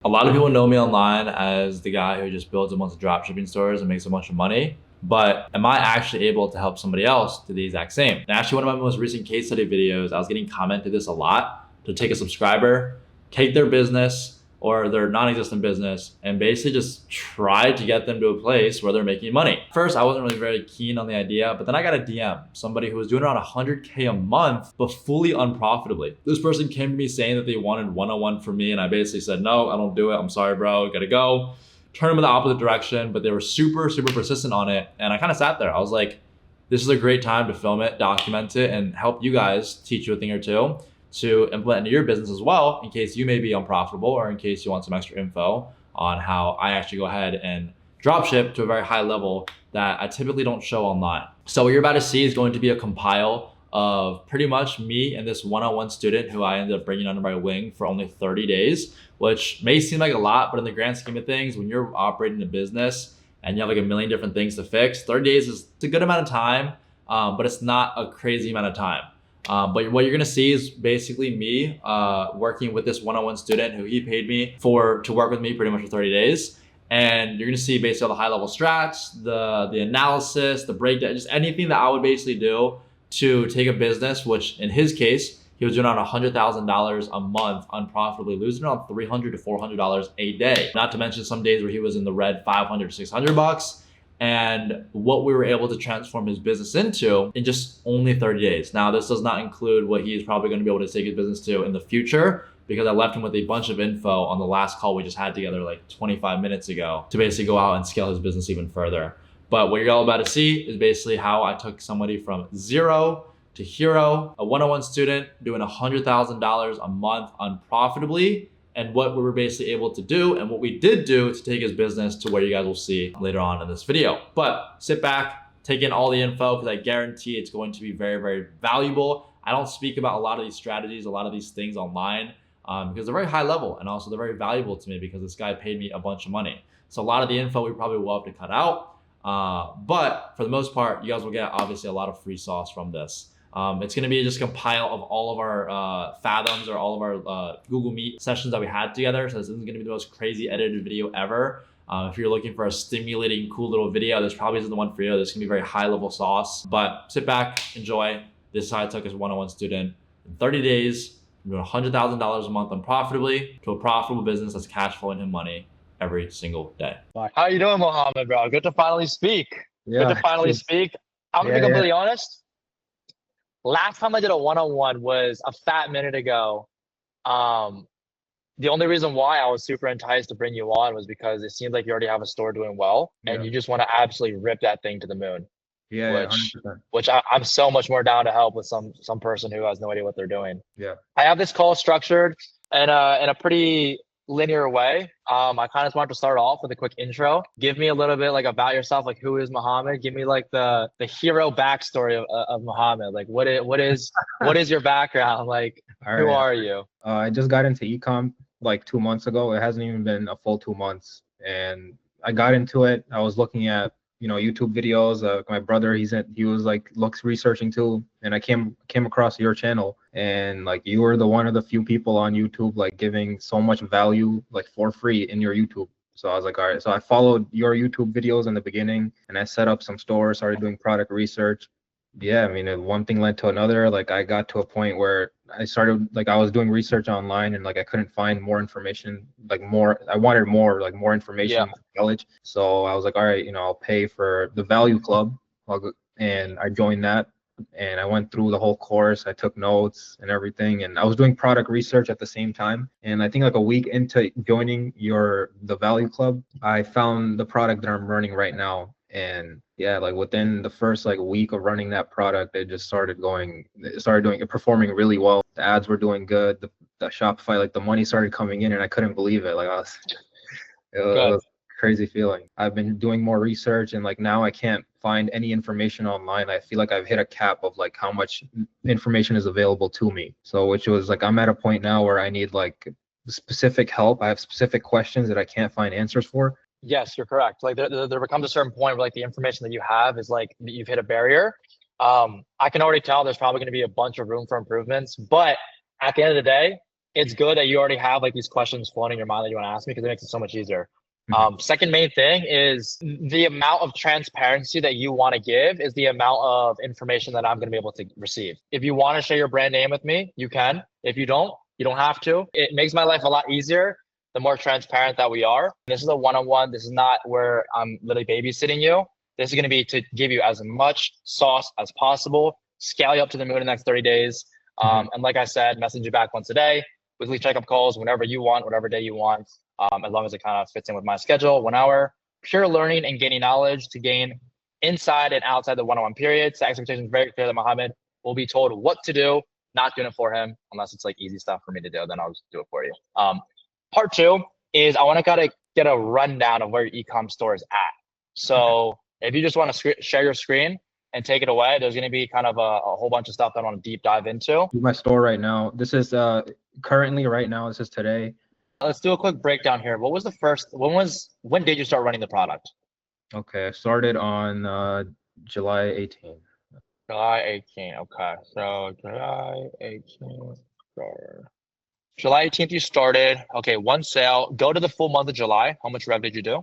A lot of people know me online as the guy who just builds a bunch of dropshipping stores and makes a bunch of money. But am I actually able to help somebody else do the exact same? And actually, one of my most recent case study videos, I was getting commented this a lot to take a subscriber, take their business or their non-existent business and basically just try to get them to a place where they're making money. First, I wasn't really very keen on the idea, but then I got a DM, somebody who was doing around 100K a month, but fully unprofitably. This person came to me saying that they wanted one-on-one from me, and I basically said, no, I don't do it. I'm sorry, bro, gotta go. Turn them in the opposite direction, but they were super, super persistent on it. And I kind of sat there. I was like, this is a great time to film it, document it, and help you guys teach you a thing or two to implement into your business as well, in case you may be unprofitable or in case you want some extra info on how I actually go ahead and dropship to a very high level that I typically don't show online. So what you're about to see is going to be a compile of pretty much me and this one-on-one student who I ended up bringing under my wing for only 30 days, which may seem like a lot, but in the grand scheme of things, when you're operating a business and you have like a million different things to fix, 30 days is a good amount of time, but it's not a crazy amount of time. But what you're gonna see is basically me working with this one-on-one student who he paid me to work with me pretty much for 30 days. And you're gonna see basically all the high-level strats, the analysis, the breakdown, just anything that I would basically do to take a business, which in his case, he was doing around $100,000 a month unprofitably, losing around $300 to $400 a day. Not to mention some days where he was in the red 500 to 600 bucks. And what we were able to transform his business into in just only 30 days. Now, this does not include what he's probably going to be able to take his business to in the future, because I left him with a bunch of info on the last call we just had together like 25 minutes ago to basically go out and scale his business even further. But what you're all about to see is basically how I took somebody from zero to hero, a one-on-one student doing $100,000 a month unprofitably, and what we were basically able to do and what we did do to take his business to where you guys will see later on in this video. But sit back, take in all the info, because I guarantee it's going to be very, very valuable. I don't speak about a lot of these strategies, a lot of these things online because they're very high level, and also they're very valuable to me because this guy paid me a bunch of money. So a lot of the info we probably will have to cut out. But for the most part, you guys will get obviously a lot of free sauce from this. It's going to be just a compile of all of our fathoms or all of our Google Meet sessions that we had together. So this isn't going to be the most crazy edited video ever. If you're looking for a stimulating, cool little video, this probably isn't the one for you. This is going to be very high level sauce, but sit back, enjoy. This is how I took his one-on-one student in 30 days, from doing $100,000 a month unprofitably to a profitable business that's cash flowing him money every single day. How you doing, Mohammed, bro? Good to finally speak. Yeah. Good to finally speak. I'm gonna be completely honest. Last time I did a one-on-one was a fat minute ago. The only reason why I was super enticed to bring you on was because it seems like you already have a store doing well, and you just want to absolutely rip that thing to the moon. Yeah, which I'm so much more down to help with some person who has no idea what they're doing. Yeah. I have this call structured in a pretty linear way. I kind of just wanted to start off with a quick intro. Give me a little bit like about yourself, like who is Mohammed? Give me like the hero backstory of Mohammed. Like what is your background? Like who are you? I just got into ecom like 2 months ago. It hasn't even been a full 2 months, and I got into it. I was looking at YouTube videos. My brother, he was like researching too, and I came across your channel, and like you were one of the few people on YouTube like giving so much value like for free in your YouTube. So I was like, all right. So I followed your YouTube videos in the beginning, and I set up some stores, started doing product research. Yeah, I mean, one thing led to another. Like I got to a point where I was doing research online, and like I couldn't find more information, I wanted more information, more knowledge. So I was like, all right, I'll pay for the value club. And I joined that, and I went through the whole course. I took notes and everything, and I was doing product research at the same time. And I think like a week into joining the value club, I found the product that I'm running right now. And yeah, like within the first like week of running that product, it started performing really well. The ads were doing good. The Shopify, like the money started coming in, and I couldn't believe it. Like it was a crazy feeling. I've been doing more research, and like now I can't find any information online. I feel like I've hit a cap of like how much information is available to me. So which was like, I'm at a point now where I need like specific help. I have specific questions that I can't find answers for. Yes, you're correct. Like there becomes a certain point where like the information that you have is like you've hit a barrier. I can already tell there's probably going to be a bunch of room for improvements, but at the end of the day, it's good that you already have like these questions floating in your mind that you want to ask me because it makes it so much easier. Second main thing is the amount of transparency that you want to give is the amount of information that I'm going to be able to receive. If you want to share your brand name with me, you can. If you don't have to. It makes my life a lot easier the more transparent that we are. This is a one-on-one. This is not where I'm literally babysitting you. This is going to be to give you as much sauce as possible, scale you up to the moon in the next 30 days. And like I said, message you back once a day, weekly checkup calls, whenever you want, whatever day you want. As long as it kind of fits in with my schedule, 1 hour, pure learning and gaining knowledge to gain inside and outside the one-on-one periods. The expectation is very clear that Mohammed will be told what to do, not doing it for him, unless it's like easy stuff for me to do, then I'll just do it for you. Part two is I want to kind of get a rundown of where your e-com store is at. So if you just want to share your screen and take it away, there's going to be kind of a whole bunch of stuff that I want to deep dive into. My store right now. This is currently right now. This is today. Let's do a quick breakdown here. What was the first, when did you start running the product? Okay, I started on July 18th. July 18th, okay. So July 18th, July 18th you started. Okay, one sale. Go to the full month of July. How much rev did you do?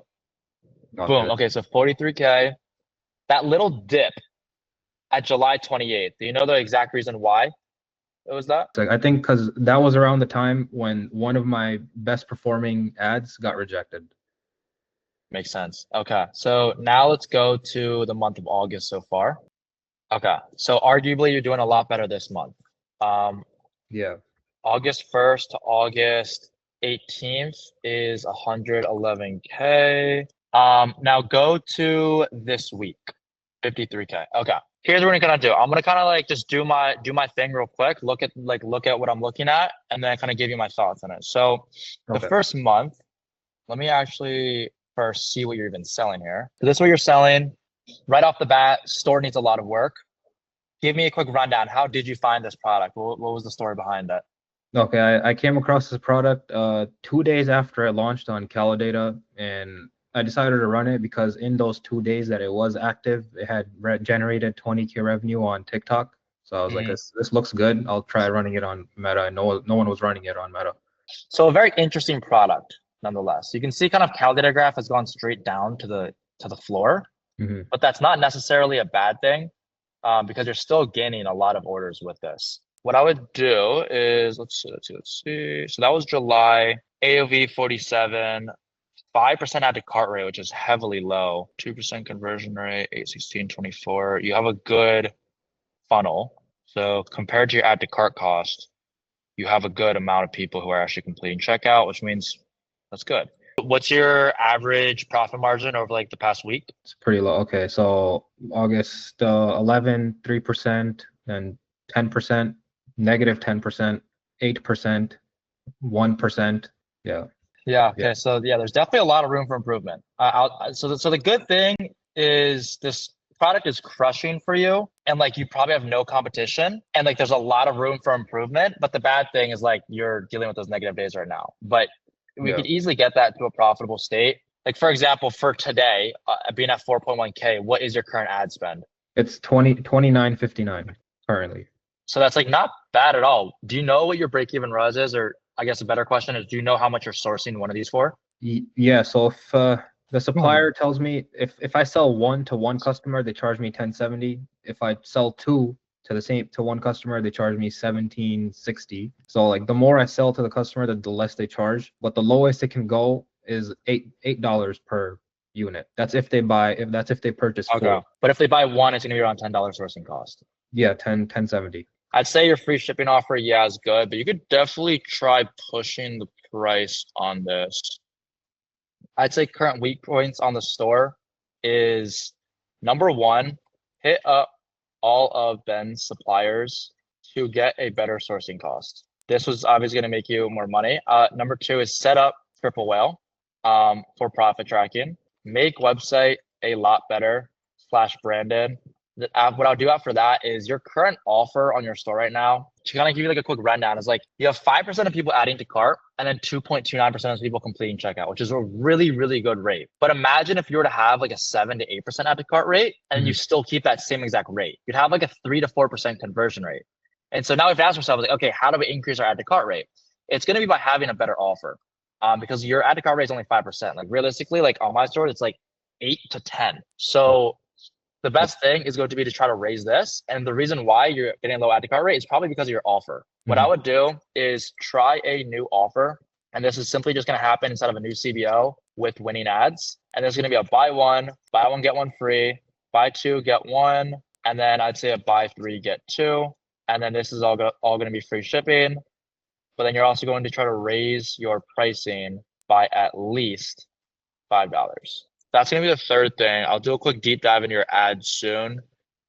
Okay. Boom, okay, so 43K. That little dip at July 28th, do you know the exact reason why it was that? Like, I think because that was around the time when one of my best performing ads got rejected. Makes sense. Okay, so now let's go to the month of August so far. Okay, so arguably you're doing a lot better this month. Yeah. August 1st to August 18th is 111K. Now go to this week, 53K. Okay. Here's what we're gonna do. I'm gonna kind of like just do my thing real quick. Look at what I'm looking at, and then kind of give you my thoughts on it. So the first month, let me actually first see what you're even selling here. So this is what you're selling right off the bat. Store needs a lot of work. Give me a quick rundown. How did you find this product? What was the story behind it? Okay, I came across this product 2 days after it launched on Calidata, and I decided to run it because in those 2 days that it was active, it had generated 20K revenue on TikTok. So I was like, this looks good. I'll try running it on Meta. And no one was running it on Meta. So a very interesting product, nonetheless. You can see kind of Calidata graph has gone straight down to the floor, but that's not necessarily a bad thing because you're still gaining a lot of orders with this. What I would do is, let's see. So that was July, AOV 47. 5% add to cart rate, which is heavily low. 2% conversion rate, 816.24. You have a good funnel. So compared to your add to cart cost, you have a good amount of people who are actually completing checkout, which means that's good. What's your average profit margin over like the past week? It's pretty low. Okay, so August 11, 3%, and 10%, negative 10%, 8%, 1%. Yeah. Yeah. Okay. So yeah, there's definitely a lot of room for improvement. So the good thing is this product is crushing for you, and like you probably have no competition, and like there's a lot of room for improvement. But the bad thing is like you're dealing with those negative days right now. But we could easily get that to a profitable state. Like for example, for today, being at 4.1K, what is your current ad spend? It's 29.59 currently. So that's like not bad at all. Do you know what your break-even ROAS is, or I guess a better question is, do you know how much you're sourcing one of these for? Yeah. So if the supplier tells me if I sell one to one customer, they charge me 1070. If I sell two to one customer, they charge me 1760. So like the more I sell to the customer, the less they charge. But the lowest it can go is $8 per unit. That's if they purchase four. But if they buy one, it's gonna be around $10 sourcing cost. Yeah, 1070. I'd say your free shipping offer, yeah, is good, but you could definitely try pushing the price on this. I'd say current weak points on the store is number one, hit up all of Ben's suppliers to get a better sourcing cost. This was obviously going to make you more money. Number two is set up Triple Whale for profit tracking. Make website a lot better / branded. What I'll do after that is your current offer on your store right now, to kind of give you like a quick rundown, is like you have 5% of people adding to cart and then 2.29% of people completing checkout, which is a really, really good rate. But imagine if you were to have like a 7 to 8% add to cart rate and you still keep that same exact rate. You'd have like a 3 to 4% conversion rate. And so now we've asked ourselves, like, okay, how do we increase our add to cart rate? it's going to be by having a better offer. Because your add to cart rate is only 5%. Like realistically, like on my store, it's like 8 to 10. So the best thing is going to be to try to raise this. And the reason why you're getting a low add to cart rate is probably because of your offer. What I would do is try a new offer. And this is simply just going to happen inside of a new CBO with winning ads. And there's going to be a buy one, get one free, buy two, get one. And then I'd say a buy three, get two. And then this is all going to be free shipping. But then you're also going to try to raise your pricing by at least $5. That's going to be the third thing. I'll do a quick deep dive into your ads soon.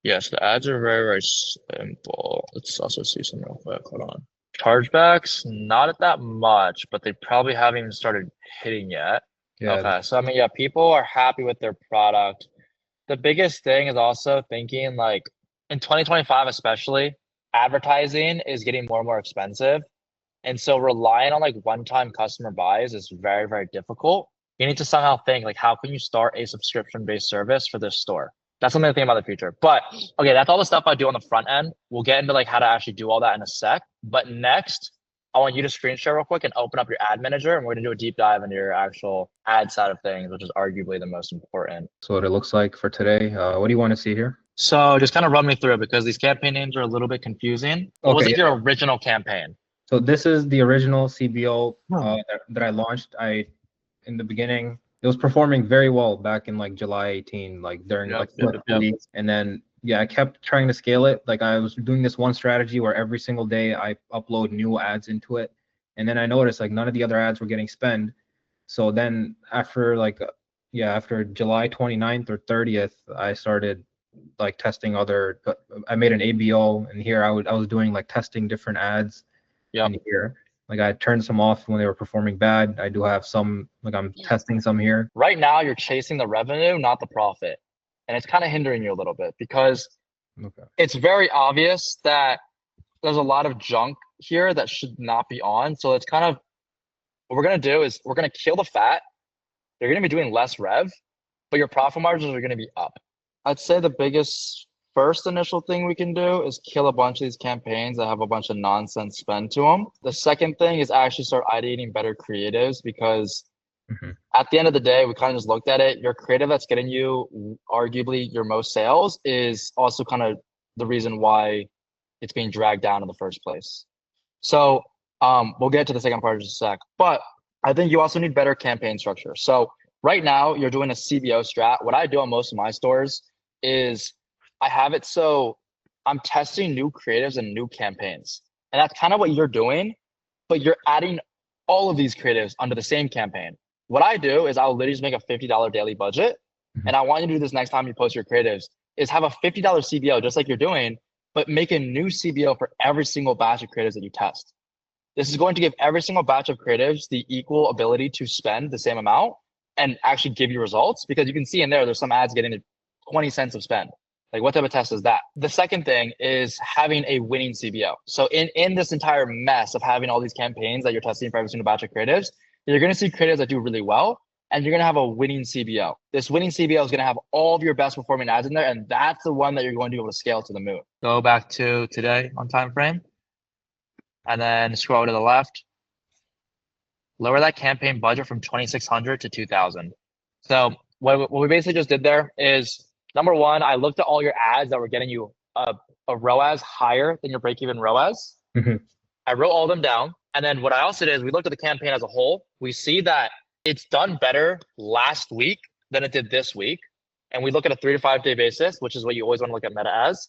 Yes, the ads are very, very simple. Let's also see some real quick. Hold on. Chargebacks, not at that much, but they probably haven't even started hitting yet. Yeah. Okay, so I mean, yeah, people are happy with their product. The biggest thing is also thinking like in 2025, especially, advertising is getting more and more expensive. And so relying on like one-time customer buys is very, very difficult. You need to somehow think like, how can you start a subscription-based service for this store? That's something to think about in the future. But okay, that's all the stuff I do on the front end. We'll get into like how to actually do all that in a sec. But next, I want you to screen share real quick and open up your ad manager, and we're gonna do a deep dive into your actual ad side of things, which is arguably the most important. So what it looks like for today. What do you want to see here? So just kind of run me through it because these campaign names are a little bit confusing. What was like your original campaign? So this is the original CBO that I launched. In the beginning, it was performing very well back in like July 18, like during weeks. And then I kept trying to scale it. Like I was doing this one strategy where every single day I upload new ads into it. And then I noticed like none of the other ads were getting spent. So then after after July 29th or 30th, I started like testing I made an ABO, and here I was doing like testing different ads in here. Like I turned some off when they were performing bad. I do have some, like I'm testing some here. Right now you're chasing the revenue, not the profit. And it's kind of hindering you a little bit because it's very obvious that there's a lot of junk here that should not be on. So it's kind of, what we're going to do is we're going to kill the fat. You're going to be doing less rev, but your profit margins are going to be up. I'd say the biggest first initial thing we can do is kill a bunch of these campaigns that have a bunch of nonsense spend to them. The second thing is actually start ideating better creatives, because at the end of the day, we kind of just looked at it. Your creative that's getting you arguably your most sales is also kind of the reason why it's being dragged down in the first place. So we'll get to the second part in just a sec, but I think you also need better campaign structure. So right now you're doing a CBO strat. What I do on most of my stores is I have it so I'm testing new creatives and new campaigns. And that's kind of what you're doing, but you're adding all of these creatives under the same campaign. What I do is I'll literally just make a $50 daily budget. And I want you to do this next time you post your creatives, is have a $50 CBO, just like you're doing, but make a new CBO for every single batch of creatives that you test. This is going to give every single batch of creatives the equal ability to spend the same amount and actually give you results, because you can see in there's some ads getting 20 cents of spend. Like what type of test is that? The second thing is having a winning CBO. So in this entire mess of having all these campaigns that you're testing for every single batch of creatives, you're going to see creatives that do really well, and you're going to have a winning CBO. This winning CBO is going to have all of your best performing ads in there, and that's the one that you're going to be able to scale to the moon. Go back to today on time frame, and then scroll to the left. Lower that campaign budget from 2,600 to 2,000. So what we basically just did there is, number one, I looked at all your ads that were getting you a ROAS higher than your break-even ROAS. I wrote all of them down. And then what I also did is we looked at the campaign as a whole. We see that it's done better last week than it did this week. And we look at a 3 to 5 day basis, which is what you always want to look at meta as.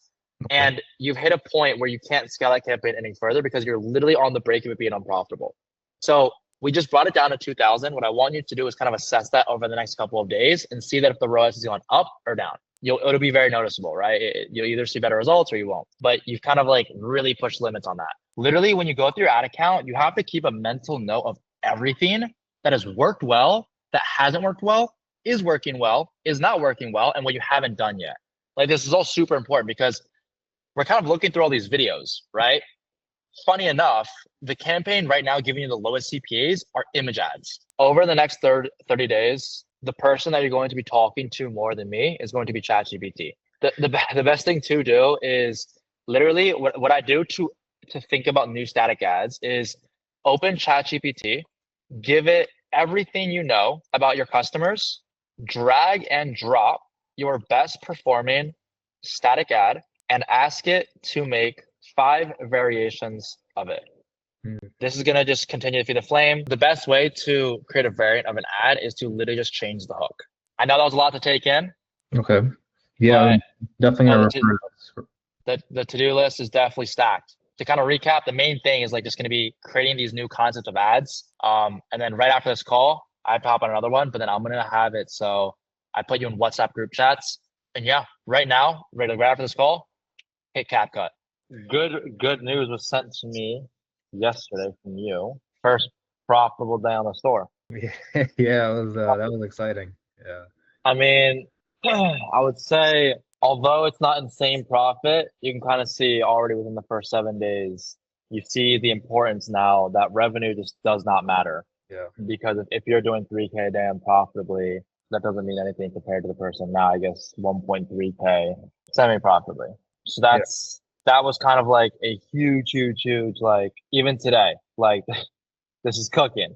And you've hit a point where you can't scale that campaign any further because you're literally on the break of it being unprofitable. So we just brought it down to 2,000. What I want you to do is kind of assess that over the next couple of days and see that if the ROAS is going up or down. It'll be very noticeable, right? You'll either see better results or you won't, but you've kind of like really pushed limits on that. Literally, when you go through your ad account, you have to keep a mental note of everything that has worked well, that hasn't worked well, is working well, is not working well, and what you haven't done yet. Like this is all super important because we're kind of looking through all these videos, right? Funny enough, the campaign right now giving you the lowest CPAs are image ads. Over the next 30 days, the person that you're going to be talking to more than me is going to be ChatGPT. The best thing to do is literally what I do to think about new static ads is open ChatGPT, give it everything you know about your customers, drag and drop your best performing static ad, and ask it to make 5 variations of it. This is gonna just continue to feed the flame. The best way to create a variant of an ad is to literally just change the hook. I know that was a lot to take in. Okay. Yeah, definitely gonna refer to this. The to-do list is definitely stacked. To kind of recap, the main thing is like just gonna be creating these new concepts of ads. And then right after this call, I have to hop on another one, but then I'm gonna have it so I put you in WhatsApp group chats. And yeah, right now, right after this call, hit CapCut. Good news was sent to me yesterday from you. First profitable day on the store. Yeah, it was that was exciting. Yeah. I mean, I would say, although it's not insane profit, you can kind of see already within the first 7 days, you see the importance now that revenue just does not matter. Yeah. Because if you're doing 3K a day unprofitably, that doesn't mean anything compared to the person now, I guess 1.3K semi-profitably. So that was kind of like a huge, like even today, like this is cooking.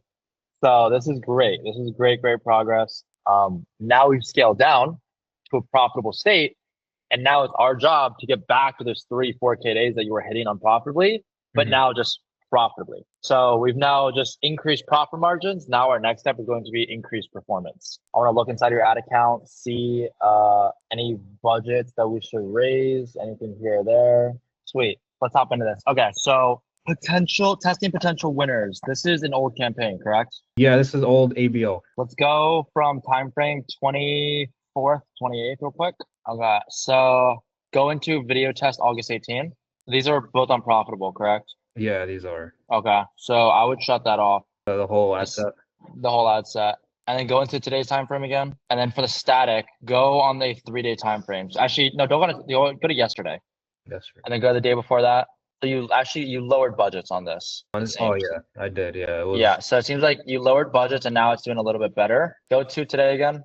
So this is great. This is great progress. Now we've scaled down to a profitable state. And now it's our job to get back to those 3-4K days that you were hitting unprofitably, but now just profitably. So we've now just increased profit margins. Now our next step is going to be increased performance. I want to look inside your ad account, see any budgets that we should raise, anything here or there. Sweet. Let's hop into this. Okay, so testing potential winners. This is an old campaign, correct? Yeah, this is old ABO. Let's go from time frame 24th, 28th real quick. Okay, so go into video test August 18. These are both unprofitable, correct? Yeah, these are. Okay, so I would shut that off. The whole ad set. The whole ad set. And then go into today's time frame again. And then for the static, go on the 3-day time frames. Actually, no, don't go to yesterday. That's right. And then go to the day before that. So you lowered budgets on this. Oh yeah, I did. Yeah. Yeah. So it seems like you lowered budgets and now it's doing a little bit better. Go to today again.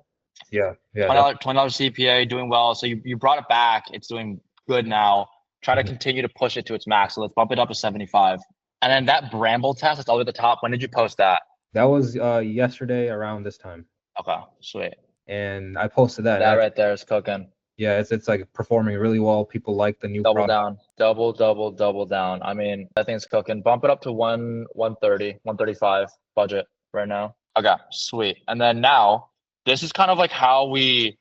Yeah. $20 CPA, doing well. So you brought it back. It's doing good now. Try to continue to push it to its max. So let's bump it up to 75. And then that Bramble test, that's all the way at the top. When did you post that? That was yesterday around this time. Okay, sweet. And I posted that. That right there is cooking. Yeah, it's like performing really well. People like the new double product. Double down. I mean, that thing's cooking. Bump it up to 130, 135 budget right now. Okay, sweet. And then now, this is kind of like how we,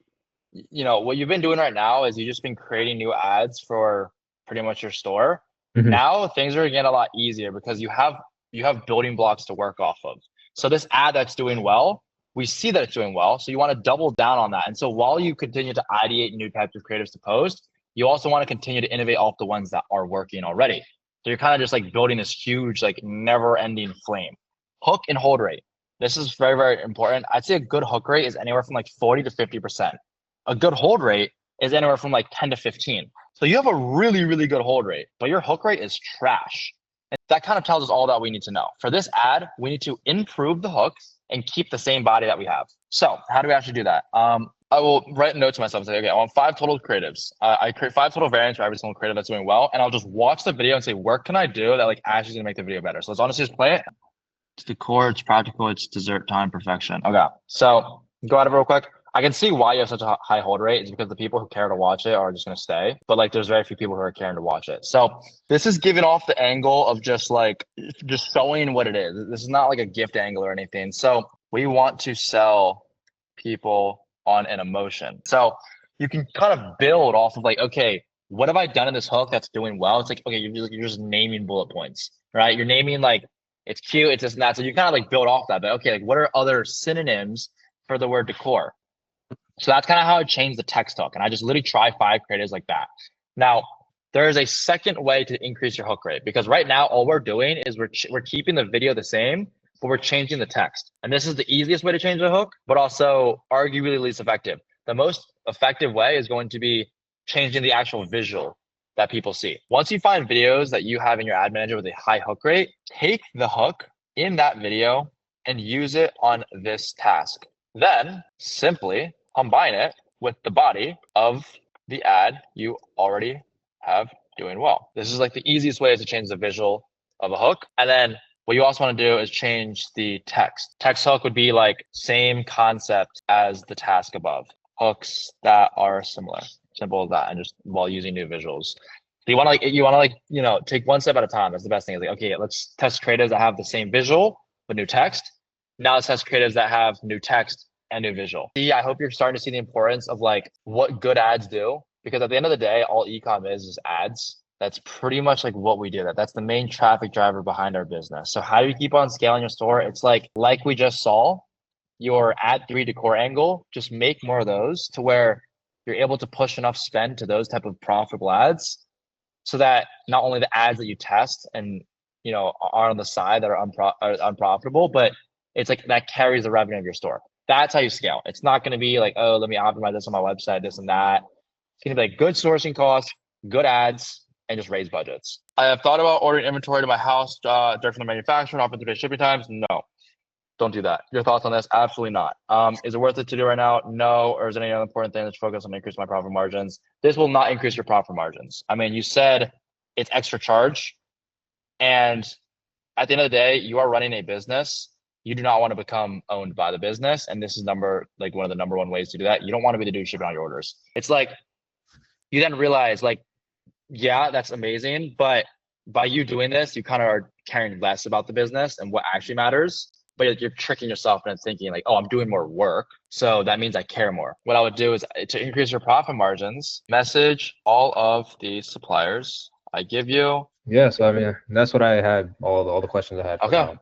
what you've been doing right now is you've just been creating new ads for pretty much your store. Now things are getting a lot easier because you have building blocks to work off of. So this ad that's doing well, we see that it's doing well. So you want to double down on that. And so while you continue to ideate new types of creatives to post, you also want to continue to innovate off the ones that are working already. So you're kind of just like building this huge, like never ending flame. Hook and hold rate. This is very, very important. I'd say a good hook rate is anywhere from like 40 to 50%. A good hold rate is anywhere from like 10 to 15. So you have a really, really good hold rate, but your hook rate is trash. And that kind of tells us all that we need to know. For this ad, we need to improve the hook and keep the same body that we have. So how do we actually do that? I will write a note to myself and say, okay, I want 5 total creatives. I create 5 total variants for every single creative that's doing well. And I'll just watch the video and say, what can I do that like actually is gonna make the video better? So let's honestly just play it. It's decor, it's practical, it's dessert time, perfection. Okay, so go out of it real quick. I can see why you have such a high hold rate. It's because the people who care to watch it are just going to stay. But like, there's very few people who are caring to watch it. So this is giving off the angle of just showing what it is. This is not like a gift angle or anything. So we want to sell people on an emotion. So you can kind of build off of like, okay, what have I done in this hook that's doing well? It's like, okay, you're just naming bullet points, right? You're naming like, it's cute, it's this and that. So you kind of like build off that. But okay, like what are other synonyms for the word decor? So that's kind of how I changed the text hook. And I just literally try 5 creatives like that. Now, there is a second way to increase your hook rate because right now, all we're doing is we're keeping the video the same, but we're changing the text. And this is the easiest way to change the hook, but also arguably least effective. The most effective way is going to be changing the actual visual that people see. Once you find videos that you have in your ad manager with a high hook rate, take the hook in that video and use it on this task. Then simply combine it with the body of the ad you already have doing well. This is like the easiest way to change the visual of a hook. And then What you also want to do is change the text. Text hook would be like same concept as the task above. Hooks that are similar. Simple as that, and just while using new visuals. So you want to take one step at a time. That's the best thing. Is like, okay, let's test creatives that have the same visual but new text. Now let's test creatives that have new text and new visual. I hope you're starting to see the importance of like what good ads do, because at the end of the day, all e-com is ads. That's pretty much like what we do. That's the main traffic driver behind our business. So how do you keep on scaling your store? It's like we just saw, your ad 3 to core angle, just make more of those to where you're able to push enough spend to those type of profitable ads, so that not only the ads that you test and are on the side that are unprofitable, but it's like that carries the revenue of your store. That's how you scale. It's not going to be like, oh, let me optimize this on my website, this and that. It's going to be like good sourcing costs, good ads, and just raise budgets. I have thought about ordering inventory to my house direct from the manufacturer, offering 3-day shipping times. No, don't do that. Your thoughts on this? Absolutely not. Is it worth it to do right now? No. Or is there any other important thing that's focused on increasing my profit margins? This will not increase your profit margins. I mean, you said it's extra charge, and at the end of the day, you are running a business. You do not want to become owned by the business, and this is one of the number one ways to do that. You don't want to be the dude shipping all your orders. It's like you then realize, like, yeah, that's amazing, but by you doing this, you kind of are caring less about the business and what actually matters. But you're tricking yourself into thinking like, oh, I'm doing more work, so that means I care more. What I would do is, to increase your profit margins, message all of the suppliers I give you. Yeah, so I mean, that's what I had, all the questions I had. Okay. Yeah.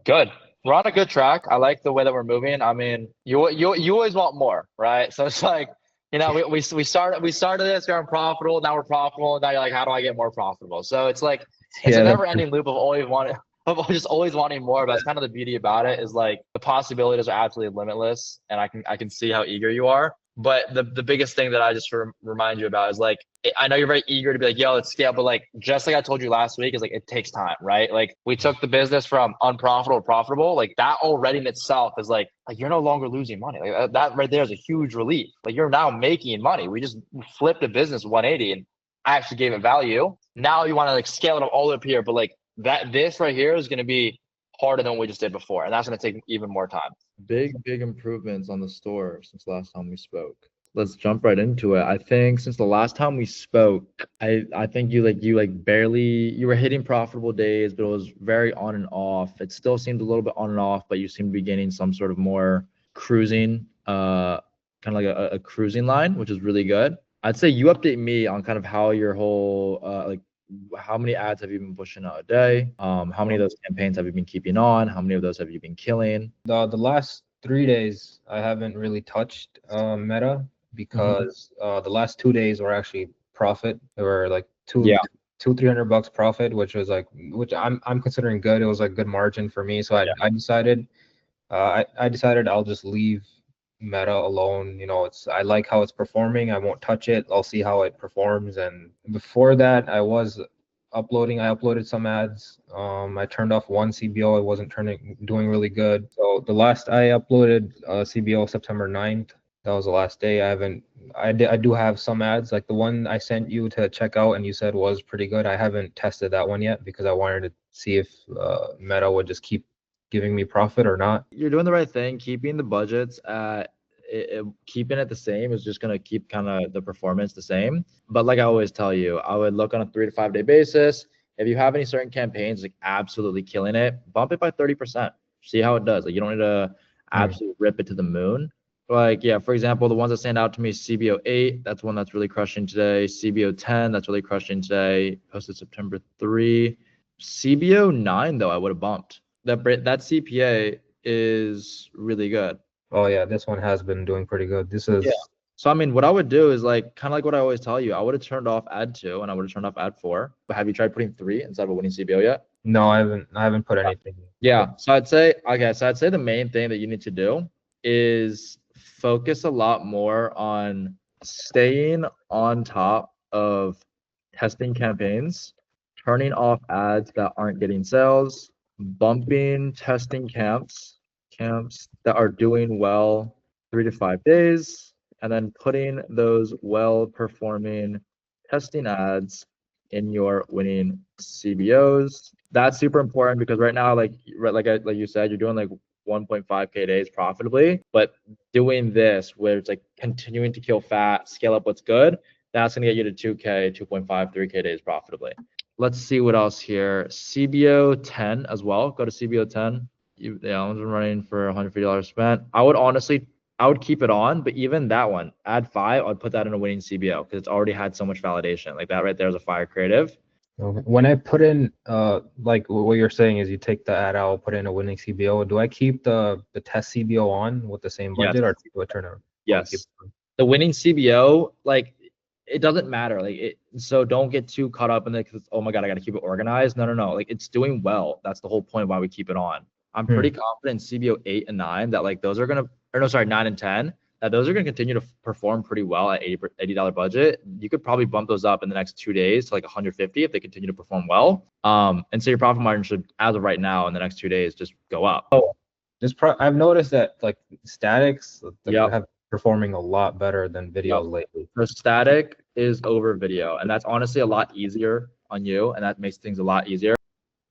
Good. We're on a good track. I like the way that we're moving. I mean, you always want more, right? So it's like, we started this, we're unprofitable, now we're profitable, and now you're like, how do I get more profitable? So it's like, it's a never ending loop of just always wanting more. But that's kind of the beauty about it, is like the possibilities are absolutely limitless, and I can see how eager you are. But the biggest thing that I just remind you about is like, I know you're very eager to be like, yo, let's scale, but like, just like I told you last week, is like, it takes time, right? Like, we took the business from unprofitable to profitable. Like, that already in itself is like you're no longer losing money. Like, that right there is a huge relief. Like, you're now making money. We just flipped a business 180 and I actually gave it value. Now you want to like scale it up all up here, but like this right here is going to be harder than what we just did before, and that's going to take even more time. Big improvements on the store since the last time we spoke. Let's jump right into it. I think since the last time we spoke, I think you were hitting profitable days, but it was very on and off. It still seemed a little bit on and off, but you seem to be gaining some sort of more cruising, kind of like a cruising line, which is really good. I'd say you update me on kind of how your whole how many ads have you been pushing out a day? How many of those campaigns have you been keeping on? How many of those have you been killing? The last 3 days, I haven't really touched Meta, because the last 2 days were actually profit. They were like $200-$300 profit, which I'm considering good. It was like good margin for me. So I decided I'll just leave Meta alone. I like how it's performing. I won't touch it. I'll see how it performs. And before that, I uploaded some ads. I turned off one CBO. It wasn't doing really good. So the last I uploaded CBO September 9th. That was the last day. I do have some ads, like the one I sent you to check out and you said was pretty good. I haven't tested that one yet because I wanted to see if Meta would just keep giving me profit or not. You're doing the right thing. Keeping the budgets keeping it the same is just going to keep kind of the performance the same. But like I always tell you, I would look on a 3 to 5 day basis. If you have any certain campaigns like absolutely killing it, bump it by 30%. See how it does. Like, you don't need to absolutely rip it to the moon. Like, yeah, for example, the ones that stand out to me, CBO 8, that's one that's really crushing today. CBO 10, that's really crushing today. Posted September 3. CBO 9, though, I would have bumped. That CPA is really good. Oh yeah, this one has been doing pretty good. So I mean, what I would do is like kind of like what I always tell you. I would have turned off ad 2 and I would have turned off ad 4. But have you tried putting 3 instead of a winning CBO yet? No, I haven't put anything. Yeah. So I'd say the main thing that you need to do is focus a lot more on staying on top of testing campaigns, turning off ads that aren't getting sales, bumping testing camps that are doing well 3 to 5 days, and then putting those well-performing testing ads in your winning CBOs. That's super important because right now, like you said, you're doing like 1.5K days profitably, but doing this where it's like continuing to kill fat, scale up what's good, that's gonna get you to 2K, 2.5, 3K days profitably. Let's see what else here. CBO 10 as well. Go to CBO 10. Yeah, one's been running for $150 spent. I would keep it on, but even that one, add 5, I'd put that in a winning CBO because it's already had so much validation. Like that right there is a fire creative. Okay. When I put in, like what you're saying is you take the ad out, put in a winning CBO. Do I keep the test CBO on with the same budget, or do I turn it? Yes. The winning CBO, like it doesn't matter. So don't get too caught up in it because oh my God, I got to keep it organized. No. Like it's doing well. That's the whole point why we keep it on. I'm pretty confident in CBO 8 and 9 that like those are gonna, or no, sorry, 9 and 10, that those are gonna continue to perform pretty well at $80 budget. You could probably bump those up in the next 2 days to like 150 if they continue to perform well. And so your profit margin should, as of right now, in the next 2 days, just go up. Oh, I've noticed that like statics have performing a lot better than videos lately. So static is over video, and that's honestly a lot easier on you, and that makes things a lot easier.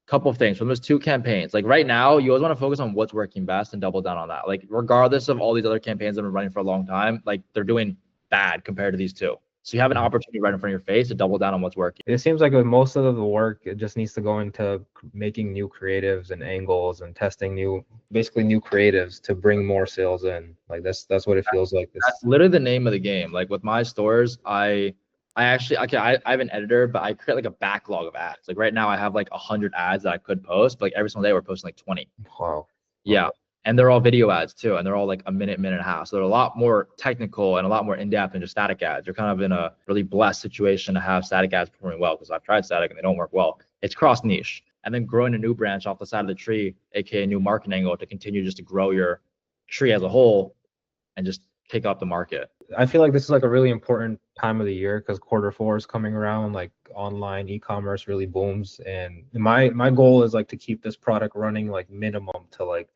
Couple of things from those 2 campaigns. Like right now, you always want to focus on what's working best and double down on that. Like regardless of all these other campaigns that have been running for a long time, like they're doing bad compared to these 2. So you have an opportunity right in front of your face to double down on what's working. It seems like with most of the work, it just needs to go into making new creatives and angles and testing basically new creatives to bring more sales in. Like that's what it feels like. That's literally the name of the game. Like with my stores, I actually, I have an editor, but I create like a backlog of ads. Like right now I have like 100 ads that I could post, but like every single day we're posting like 20. Wow. Yeah. And they're all video ads too. And they're all like a minute and a half. So they're a lot more technical and a lot more in-depth than just static ads. You're kind of in a really blessed situation to have static ads performing well because I've tried static and they don't work well. It's cross niche. And then growing a new branch off the side of the tree, aka a new marketing angle to continue just to grow your tree as a whole and just take up the market. I feel like this is like a really important time of the year because Q4 is coming around, like online e-commerce really booms. And my goal is like to keep this product running like minimum to like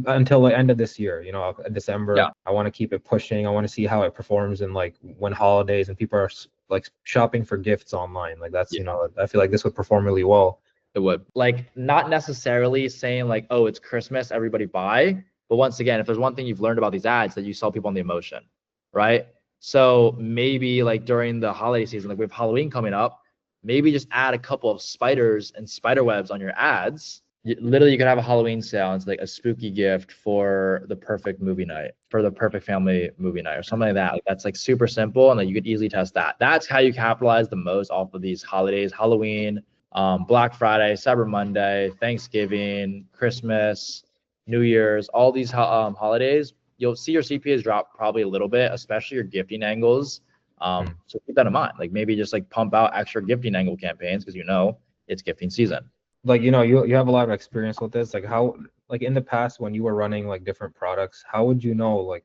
until the end of this year, December. Yeah. I want to keep it pushing. I want to see how it performs in like when holidays and people are like shopping for gifts online. Like that's, I feel like this would perform really well. It would. Like not necessarily saying like, oh, it's Christmas, everybody buy. But once again, if there's one thing you've learned about these ads, that you sell people on the emotion, right? So maybe like during the holiday season, like we have Halloween coming up, maybe just add a couple of spiders and spider webs on your ads. Literally, you could have a Halloween sale. It's like a spooky gift for the perfect movie night, for the perfect family movie night or something like that. Like, that's like super simple. And like you could easily test that. That's how you capitalize the most off of these holidays, Halloween, Black Friday, Cyber Monday, Thanksgiving, Christmas, New Year's, all these holidays. You'll see your CPAs drop probably a little bit, especially your gifting angles. So keep that in mind. Like maybe just like pump out extra gifting angle campaigns because it's gifting season. Like you have a lot of experience with this. Like how, like in the past when you were running like different products, how would you know like,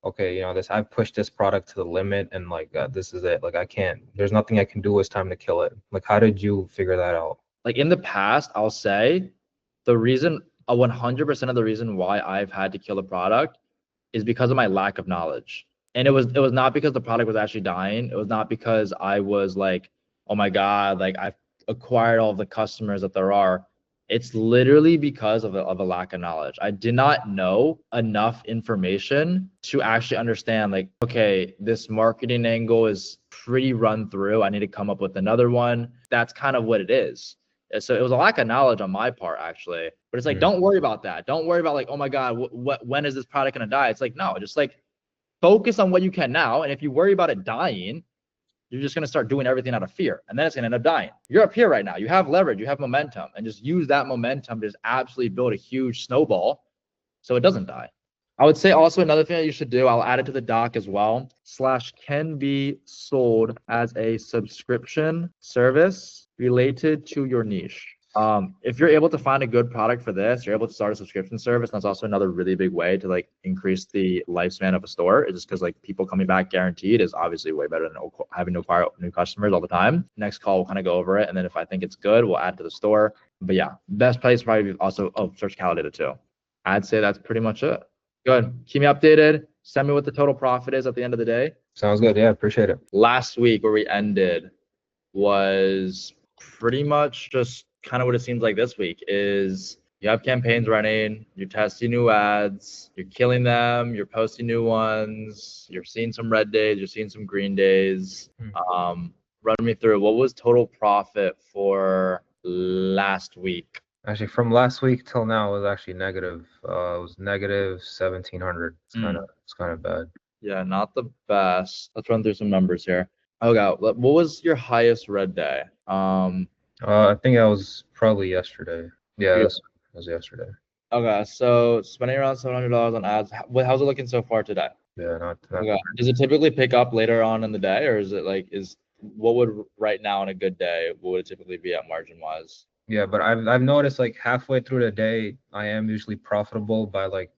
okay, I've pushed this product to the limit and like this is it. Like there's nothing I can do. It's time to kill it. Like how did you figure that out? Like in the past, I'll say the reason, 100% of the reason why I've had to kill a product is because of my lack of knowledge. And it was not because the product was actually dying. It was not because I was like, oh my God, like I've acquired all of the customers that there are. It's literally because of a lack of knowledge. I did not know enough information to actually understand like, okay, this marketing angle is pretty run through. I need to come up with another one. That's kind of what it is. So it was a lack of knowledge on my part, actually. But it's like, don't worry about that. Don't worry about like, oh my God, when is this product going to die? It's like, no, just like focus on what you can now. And if you worry about it dying, you're just going to start doing everything out of fear. And then it's going to end up dying. You're up here right now. You have leverage. You have momentum. And just use that momentum to just absolutely build a huge snowball so it doesn't die. I would say also another thing that you should do, I'll add it to the doc as well, /can be sold as a subscription service related to your niche. If you're able to find a good product for this, you're able to start a subscription service. And that's also another really big way to like increase the lifespan of a store. It's just because like people coming back guaranteed is obviously way better than having to acquire new customers all the time. Next call, we'll kind of go over it. And then if I think it's good, we'll add to the store. But yeah, best place probably also, search Calidata too. I'd say that's pretty much it. Good. Keep me updated. Send me what the total profit is at the end of the day. Sounds good. Yeah, appreciate it. Last week where we ended, was pretty much just kind of what it seems like this week is you have campaigns running, you're testing new ads, you're killing them, you're posting new ones, you're seeing some red days, you're seeing some green days. Run me through what was total profit for last week? Actually, from last week till now it was actually negative. It was negative 1,700. It's kind of bad. Yeah, not the best. Let's run through some numbers here. Okay, what was your highest red day? I think that was probably yesterday. Yeah, Yeah. it was yesterday. Okay, so spending around $700 on ads. How's it looking so far today? Yeah, not Okay. Does it typically pick up later on in the day, or is it like what would right now on a good day, what would it typically be at margin wise? Yeah, but I've noticed like halfway through the day, I am usually profitable by like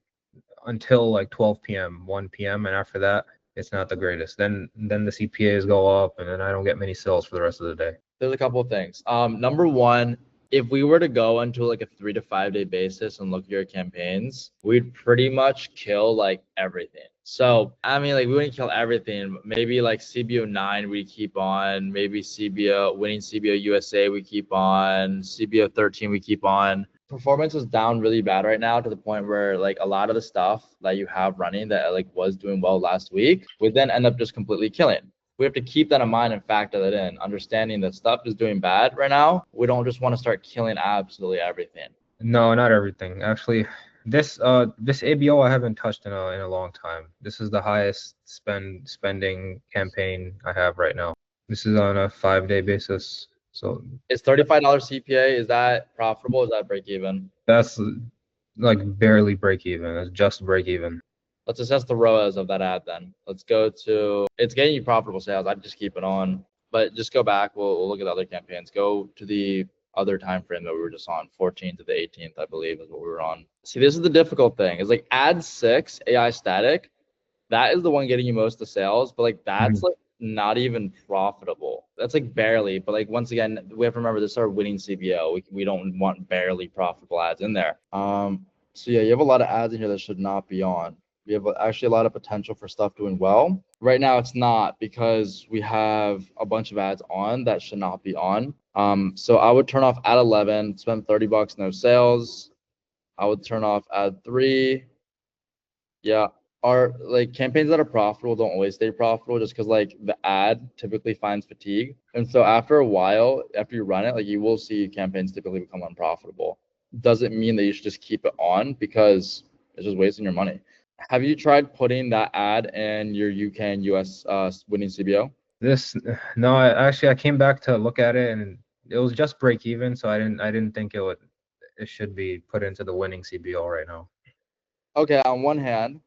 until like 12 p.m., 1 p.m., and after that, it's not the greatest. Then the CPAs go up, and then I don't get many sales for the rest of the day. There's a couple of things. Number one, if we were to go into like a 3 to 5 day basis and look at your campaigns, we'd pretty much kill like everything. So I mean, like we wouldn't kill everything. Maybe like CBO 9 we keep on. Maybe CBO winning CBO USA we keep on. CBO 13 we keep on. Performance is down really bad right now to the point where like a lot of the stuff that you have running that like was doing well last week would then end up just completely killing. We have to keep that in mind and factor that in, understanding that stuff is doing bad right now. We don't just want to start killing absolutely everything. No, not everything. Actually, this ABO I haven't touched in a long time. This is the highest spending campaign I have right now. This is on a 5-day basis. So Is $35 CPA, is that profitable? Is that break even? that's like barely break even. It's just break even. Let's assess the ROAS of that ad then. Let's go to, it's getting you profitable sales. I'd just keep it on, but just go back. We'll look at the other campaigns. Go to the other time frame that we were just on, 14th to the 18th, I believe is what we were on. See, this is the difficult thing. Is like ad 6 AI static. That is the one getting you most of the sales, but like that's like not even profitable. That's like barely, but like once again, we have to remember this is our winning CBO. We don't want barely profitable ads in there. So yeah, you have a lot of ads in here that should not be on. We have actually a lot of potential for stuff doing well. Right now it's not because we have a bunch of ads on that should not be on. So I would turn off ad 11, spend $30, no sales. I would turn off ad 3. Yeah, our like campaigns that are profitable don't always stay profitable just because like the ad typically finds fatigue. And so after a while, after you run it, like you will see campaigns typically become unprofitable. Doesn't mean that you should just keep it on because it's just wasting your money. Have you tried putting that ad in your UK and US winning CBO? No, I came back to look at it and it was just break even, so I didn't think it should be put into the winning CBO right now. Okay, on one hand,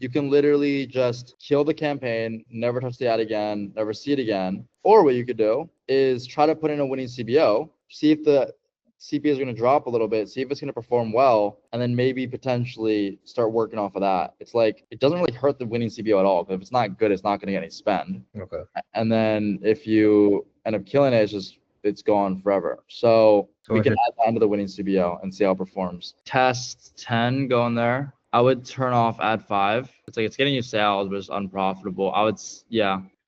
you can literally just kill the campaign, never touch the ad again, never see it again. Or what you could do is try to put in a winning CBO, see if the CPA is going to drop a little bit, see if it's going to perform well, and then maybe potentially start working off of that. It's like, it doesn't really hurt the winning CBO at all. Because if it's not good, it's not going to get any spend. Okay. And then if you end up killing it, it's gone forever. So we can add that into the winning CBO and see how it performs. Test 10 going there. I would turn off ad 5. It's like it's getting you sales, but it's unprofitable. I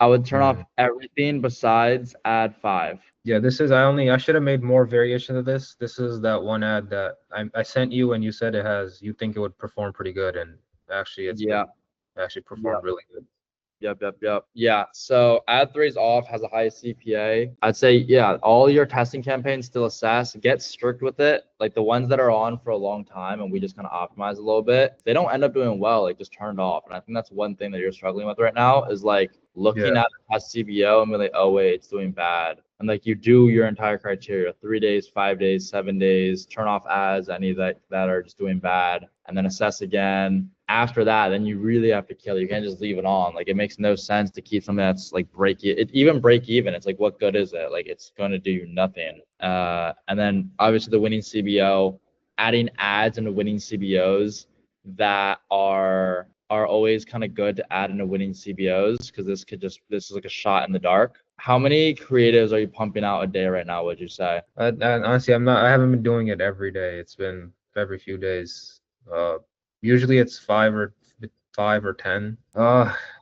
would turn off everything besides ad 5. Yeah, I should have made more variations of this. This is that one ad that I sent you and you said you think it would perform pretty good, and actually actually performed really good. Yep. Yeah. So ad 3 is off, has a high CPA. I'd say, yeah, all your testing campaigns still assess, get strict with it. Like the ones that are on for a long time and we just kind of optimize a little bit, they don't end up doing well, like just turned off. And I think that's one thing that you're struggling with right now is like looking at a CBO and be like, oh wait, it's doing bad. And like you do your entire criteria, 3 days, 5 days, 7 days, turn off ads, any that are just doing bad, and then assess again. After that, then you really have to kill it. You can't just leave it on. Like it makes no sense to keep something that's like even break even. It's like, what good is it? Like it's going to do you nothing. And then obviously the winning CBO, adding ads into winning CBOs that are always kind of good to add into winning CBOs because this is like a shot in the dark. How many creatives are you pumping out a day right now, would you say? Honestly, I haven't been doing it every day. It's been every few days. Usually it's 5 or 10.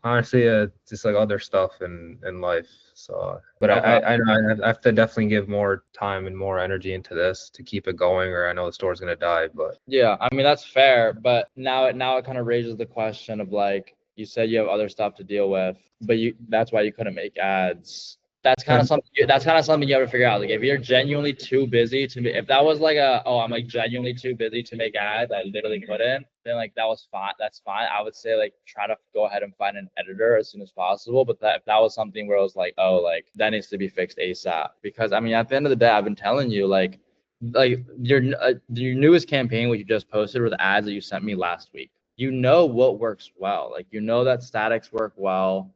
Honestly, just like other stuff in life. So, but Okay. I know I have to definitely give more time and more energy into this to keep it going, or I know the store's gonna die. But Yeah, I mean that's fair, but now it kind of raises the question of like you said you have other stuff to deal with, but that's why you couldn't make ads. That's kind of something you have to figure out. Like if you're genuinely too busy to be, if that was like I'm like genuinely too busy to make ads, I literally couldn't, then like that was fine. That's fine. I would say like try to go ahead and find an editor as soon as possible. But if that was something where it was like, oh, like that needs to be fixed ASAP. Because I mean at the end of the day, I've been telling you like your newest campaign, which you just posted, were the ads that you sent me last week. You know what works well. Like you know that statics work well.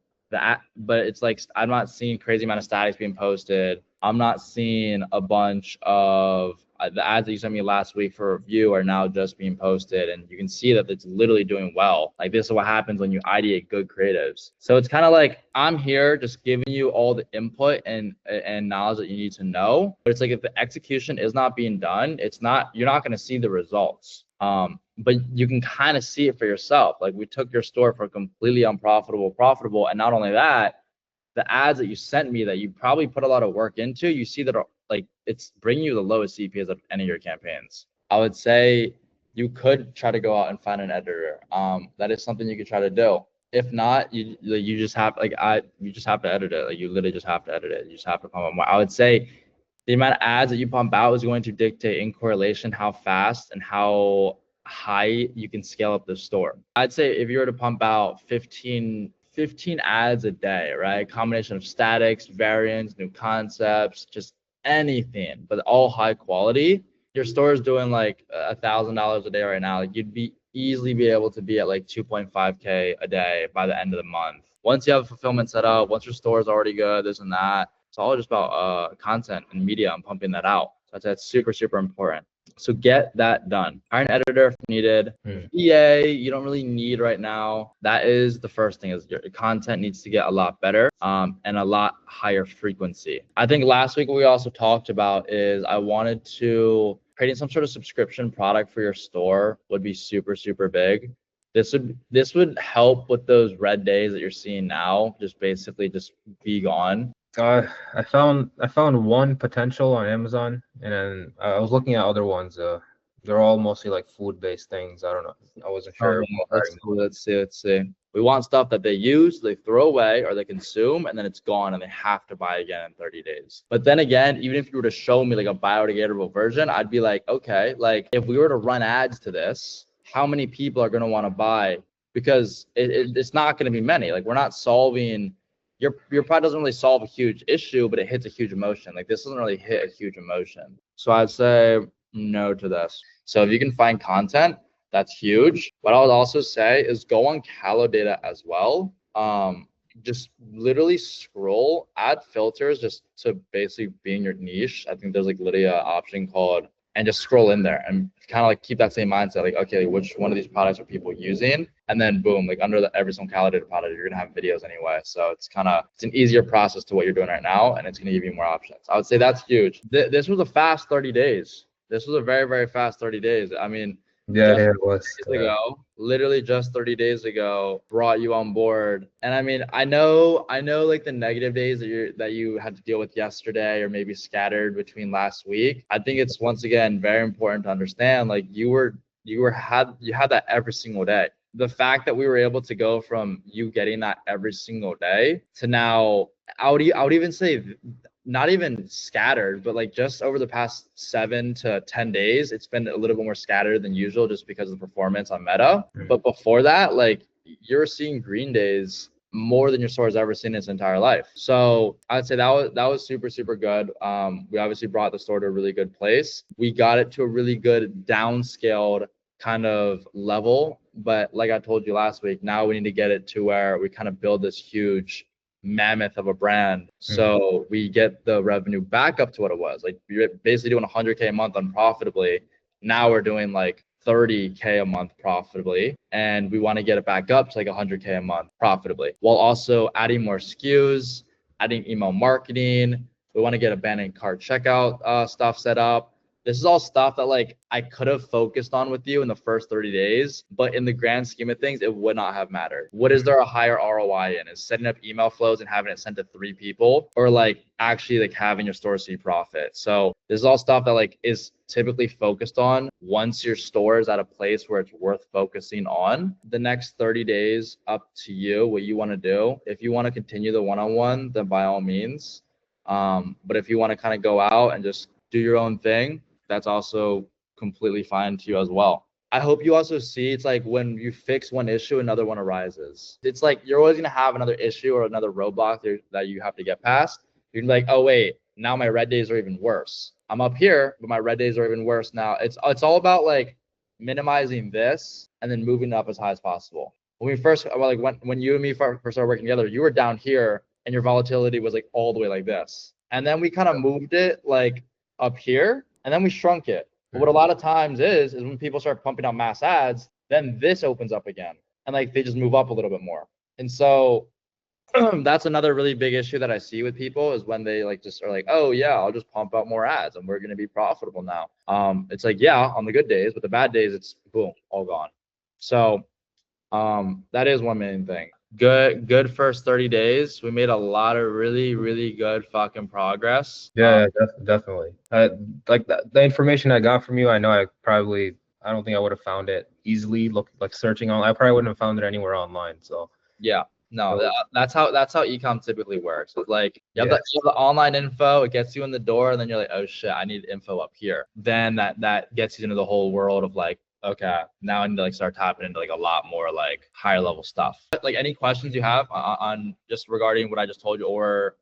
But it's like I'm not seeing crazy amount of statics being posted. I'm not seeing a bunch of the ads that you sent me last week for review are now just being posted, and you can see that it's literally doing well. Like this is what happens when you ideate good creatives. So it's kind of like I'm here just giving you all the input and knowledge that you need to know. But it's like if the execution is not being done, you're not going to see the results. But you can kind of see it for yourself. Like we took your store for completely profitable, and not only that, the ads that you sent me that you probably put a lot of work into, you see that like it's bringing you the lowest CPAs of any of your campaigns. I would say you could try to go out and find an editor. That is something you could try to do. If not, you just have you just have to edit it. Like you literally just have to edit it. You just have to pump up more. I would say the amount of ads that you pump out is going to dictate in correlation how fast and how high you can scale up the store. I'd say if you were to pump out 15 ads a day, right? Combination of statics, variants, new concepts, just anything, but all high quality. Your store is doing like $1,000 a day right now. Like you'd easily be able to be at like 2.5K a day by the end of the month. Once you have fulfillment set up, once your store is already good, this and that, it's all just about content and media and pumping that out. So that's super, super important. So get that done. Hire an editor if needed. EA, you don't really need right now. That is the first thing, is your content needs to get a lot better and a lot higher frequency. I think last week what we also talked about is I wanted to creating some sort of subscription product for your store would be super, super big. This would help with those red days that you're seeing now, just basically just be gone. I found one potential on Amazon, and then I was looking at other ones. They're all mostly like food-based things. I don't know. I wasn't sure. Let's see. We want stuff that they use, they throw away, or they consume, and then it's gone, and they have to buy again in 30 days. But then again, even if you were to show me like a biodegradable version, I'd be like, okay, like if we were to run ads to this, how many people are going to want to buy? Because it's not going to be many. Like we're not solving. Your product doesn't really solve a huge issue, but it hits a huge emotion. Like this doesn't really hit a huge emotion. So I'd say no to this. So if you can find content, that's huge. What I would also say is go on Calo data as well. Just literally scroll, add filters just to basically be in your niche. I think there's like literally an option called, and just scroll in there and kind of like keep that same mindset. Like, okay, which one of these products are people using? And then boom, like under every single validated product, you're gonna have videos anyway. So it's an easier process to what you're doing right now, and it's gonna give you more options. I would say that's huge. This was a fast 30 days. This was a very, very fast 30 days. I mean, yeah, it was. Literally just 30 days ago, brought you on board. And I mean, I know like the negative days that you had to deal with yesterday, or maybe scattered between last week. I think it's once again very important to understand, like you had that every single day. The fact that we were able to go from you getting that every single day to now, I would even say not even scattered, but like just over the past 7 to 10 days, it's been a little bit more scattered than usual just because of the performance on Meta. But before that, like you're seeing green days more than your store has ever seen in its entire life. So I'd say that was super, super good. We obviously brought the store to a really good place. We got it to a really good downscaled kind of level. But like I told you last week, now we need to get it to where we kind of build this huge mammoth of a brand. So we get the revenue back up to what it was. Like you're basically doing 100K a month unprofitably. Now we're doing like 30K a month profitably, and we want to get it back up to like 100K a month profitably, while also adding more SKUs, adding email marketing. We want to get abandoned cart checkout stuff set up. this is all stuff that like I could have focused on with you in the first 30 days, but in the grand scheme of things, it would not have mattered. What is there a higher ROI in? Is setting up email flows and having it sent to 3 people, or like actually like having your store see profit? So this is all stuff that like is typically focused on once your store is at a place where it's worth focusing on. The next 30 days, up to you what you want to do. If you want to continue the one-on-one, then by all means. But if you want to kind of go out and just do your own thing, that's also completely fine to you as well. I hope you also see it's like when you fix one issue, another one arises. It's like you're always gonna have another issue or another roadblock that you have to get past. You're gonna be like, oh wait, now my red days are even worse. I'm up here, but my red days are even worse now. It's all about like minimizing this and then moving up as high as possible. When we first, like when you and me first started working together, you were down here and your volatility was like all the way like this. And then we kind of moved it like up here and then we shrunk it. But what a lot of times is when people start pumping out mass ads, then this opens up again and like they just move up a little bit more. And so that's another really big issue that I see with people is when they like just are like, oh yeah, I'll just pump out more ads and we're going to be profitable now. It's like, yeah, on the good days, but the bad days, it's boom, all gone. So that is one main thing. Good first 30 days. We made a lot of really good fucking progress. Yeah, definitely. Like the information I got from you, I know I don't think I would have found it easily. Like searching on, I probably wouldn't have found it anywhere online. So yeah, no, So- that's how e-com typically works. It's like you have the online info, it gets you in the door, and then you're like, oh shit, I need info up here. Then that gets you into the whole world of like, okay, now I need to like start tapping into like a lot more like higher level stuff. Like any questions you have on just regarding what I just told you or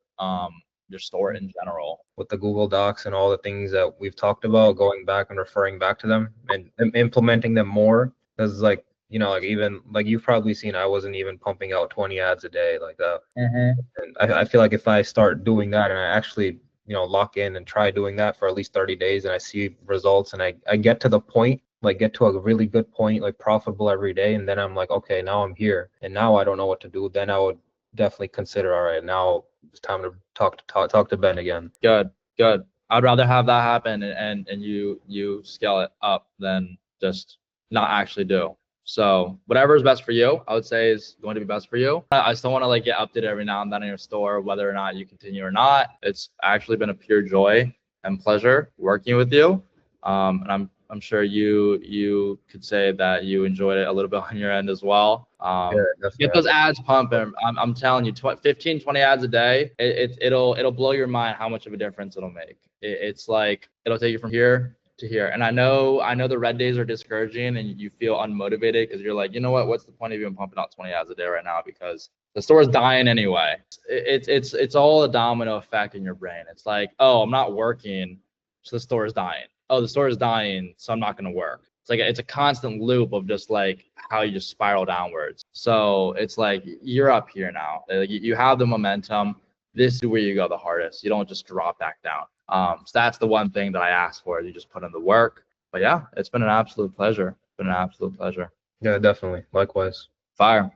your store in general. with the Google Docs and all the things that we've talked about, going back and referring back to them and implementing them more, because like like even like you've probably seen, I wasn't even pumping out 20 ads a day like that. And I feel like if I start doing that and I actually lock in and try doing that for at least 30 days and I see results and I get to the point, like get to a really good point, like profitable every day, and then I'm like, okay, now I'm here and now I don't know what to do, then I would definitely consider, all right, now it's time to talk to Ben again. Good. I'd rather have that happen and you scale it up than just not actually do. So whatever is best for you, I would say is going to be best for you. I still want to like get updated every now and then in your store, whether or not you continue or not. It's actually been a pure joy and pleasure working with you. And I'm sure you could say that you enjoyed it a little bit on your end as well. Get those ads pumping. I'm telling you, 15, 20 ads a day. It'll blow your mind how much of a difference it'll make. It's like it'll take you from here to here. And I know the red days are discouraging and you feel unmotivated because you're like, you know what? What's the point of even pumping out 20 ads a day right now? Because the store's dying anyway. It's all a domino effect in your brain. It's like, oh, I'm not working, so the store is dying. Oh, the store is dying, so I'm not going to work. It's a constant loop of just like how you just spiral downwards. So it's like you're up here now. Like, you have the momentum. This is where you go the hardest. You don't just drop back down. So that's the one thing that I ask for. You just put in the work. But yeah, it's been an absolute pleasure. Yeah, definitely. Likewise. Fire.